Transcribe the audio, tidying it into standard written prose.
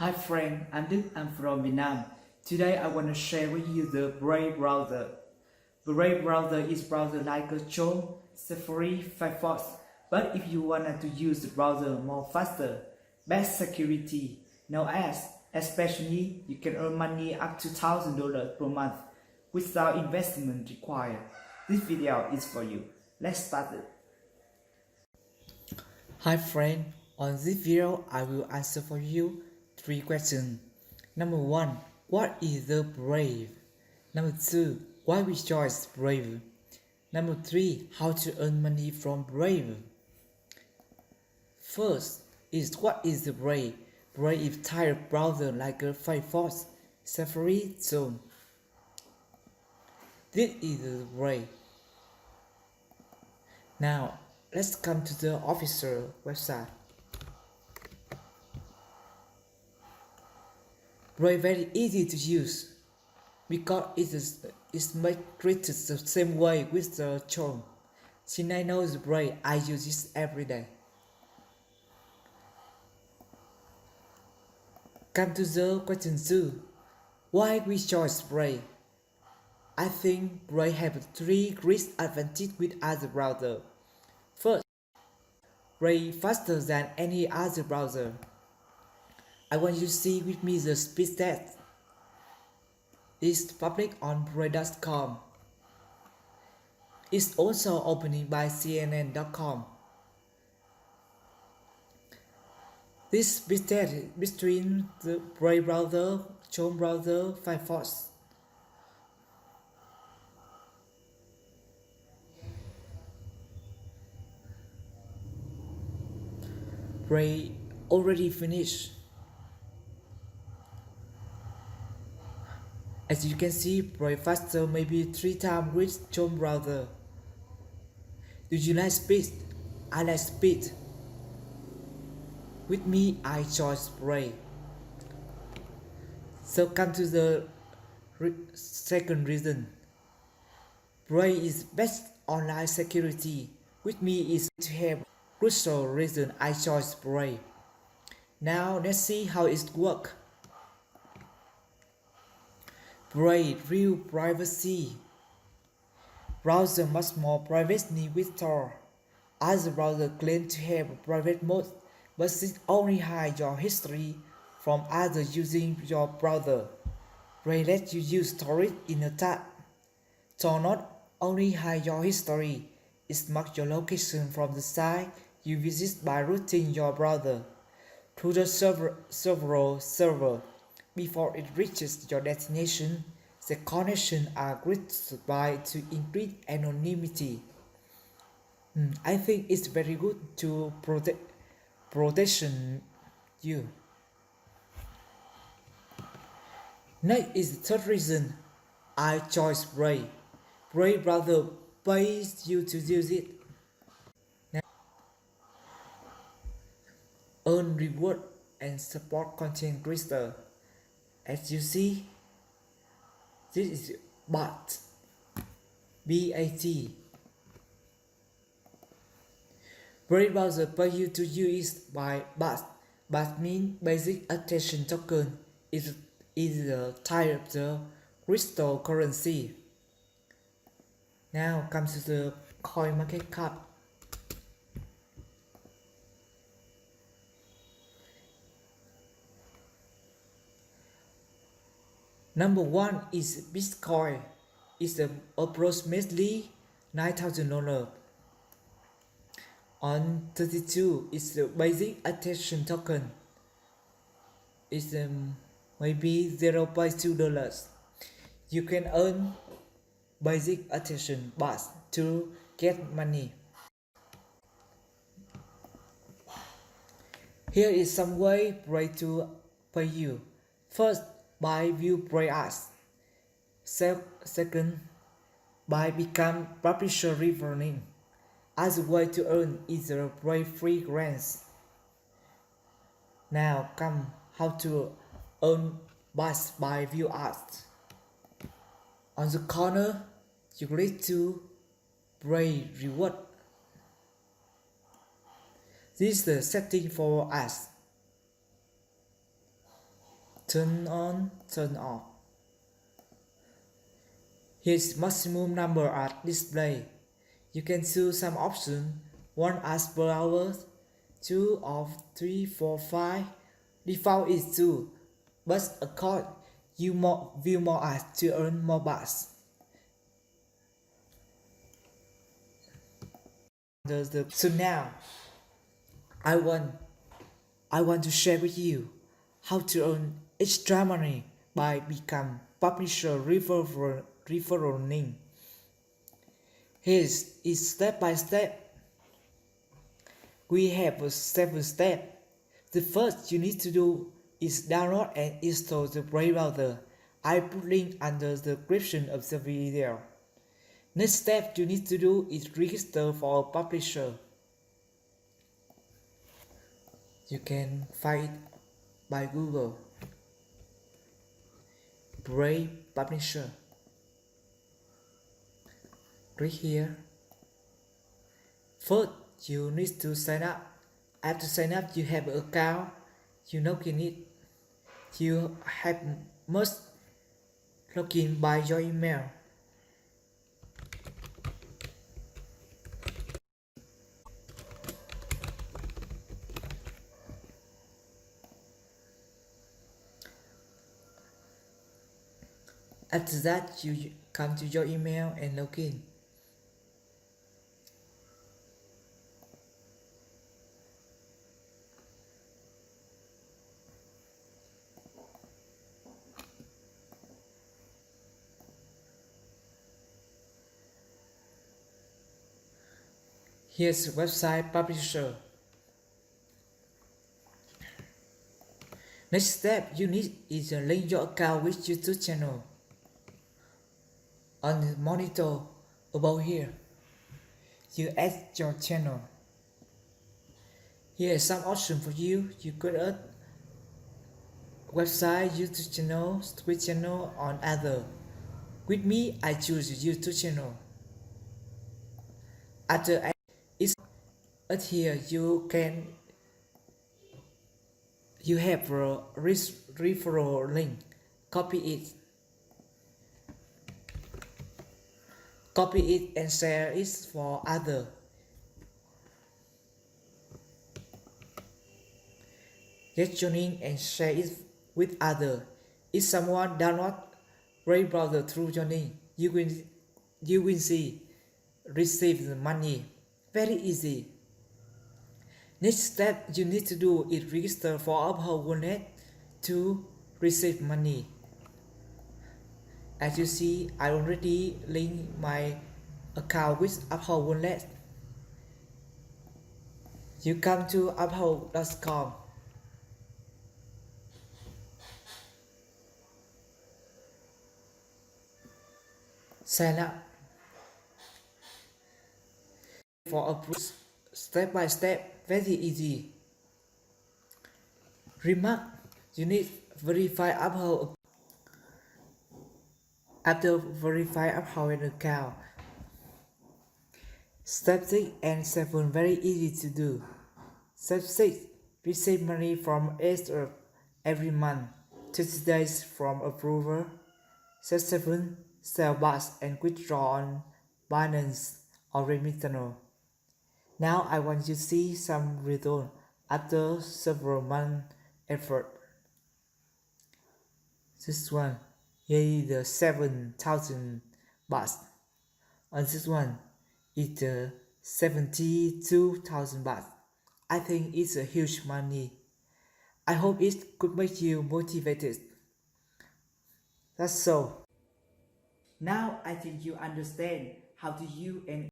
Hi friend, I'm Đức, I'm from Vietnam. Today I want to share with you the Brave browser. Brave browser is browser like a Chrome, Safari, Firefox. But if you want to use the browser more faster, best security, no ads, especially you can earn money up to $1,000 per month without investment required. This video is for you. Let's start it. Hi friend, on this video I will answer for you 3 questions. Number 1, what is the Brave? Number 2, why we choose Brave? Number 3, how to earn money from Brave? First is what is the Brave? Brave is type of browser like a Firefox, Safari, Chrome. This is the Brave. Now let's come to the official website. Brave very easy to use because it's made treated the same way with the Chrome. Since I know the Brave, I use it every day. Come to the question 2. Why we choose Brave? I think Brave have 3 great advantages with other browser. First, Brave faster than any other browser. I want you to see with me the speed test. It's public on brave.com. It's also opening by CNN.com. This speed test between the Brave browser, Chrome browser, Firefox. Brave already finished. As you can see, Brave faster maybe 3 times with Chrome browser. Do you like speed? I like speed. With me, I chose Brave. So come to the second reason. Brave is best online security. With me is to have crucial reason I chose Brave. Now let's see how it works. Brave real privacy. Browser much more privacy with Tor. Other browsers claim to have a private mode, but it only hides your history from others using your browser. Brave lets you use storage in a tab. Tor not only hides your history, it marks your location from the site you visit by routing your browser to the server. Before it reaches your destination, the connections are greeted by to increase anonymity. I think it's very good to protection you. Next is the third reason I chose Brave. Brave browser pays you to use it. Now, earn reward and support content creator. As you see, this is BAT. B-A-T. Brave browser pay you to use it by BAT. BAT means basic attention token. Is the type of the cryptocurrency. Now comes to the coin market cap. Number 1 is Bitcoin. It's approximately $9,000. On 32 is the basic attention token. It's maybe $0.2. You can earn basic attention bars to get money. Here is some way Brave to pay you. First, by view Brave ads. Second, by become publisher referring. As a way to earn is the Brave free grants. Now come how to earn bars by view ads. On the corner, you click to Brave reward. This is the setting for ads. turn on, turn off. Here's maximum number at display. You can choose some options, 1 as per hour, 2 of 3, 4, 5. Default is 2, but accord you view more ads to earn more bars. So now I want to share with you how to earn extra money by become publisher referral link. Here is step by step. We have a 7 steps. The first you need to do is download and install the Brave browser. I put link under the description of the video. Next step you need to do is register for a publisher. You can find it by Google. Brave Publisher. Click here. First, you need to sign up. After sign up, you have an account. You log in it. You must log in by your email. After that, you come to your email and log in. Here's the website publisher. Next step you need is to link your account with YouTube channel. On the monitor above here, you add your channel. Here is some option for you. You could add website, YouTube channel, Twitch channel, on other. With me, I choose YouTube channel. After I add here, you have a referral link. Copy it and share it for other. Get your link and share it with other. If someone download Brave browser through your link, you will see receive the money. Very easy. Next step you need to do is register for Uphold wallet to receive money. As you see, I already linked my account with Uphold wallet. You come to uphold.com. Sign up for a step by step, very easy. Remark, you need verify Uphold. After verify Uphold account, step 6 and 7 very easy to do. Step 6, receive money from Esther every month, 30 days from approval. Step 7, sell bars and withdraw on Binance or Remitano. Now I want you to see some result after several months effort. This one, here is the 7,000 bahts. On this one, it's 72,000 bahts. I think it's a huge money. I hope it could make you motivated. That's so. Now I think you understand how to use and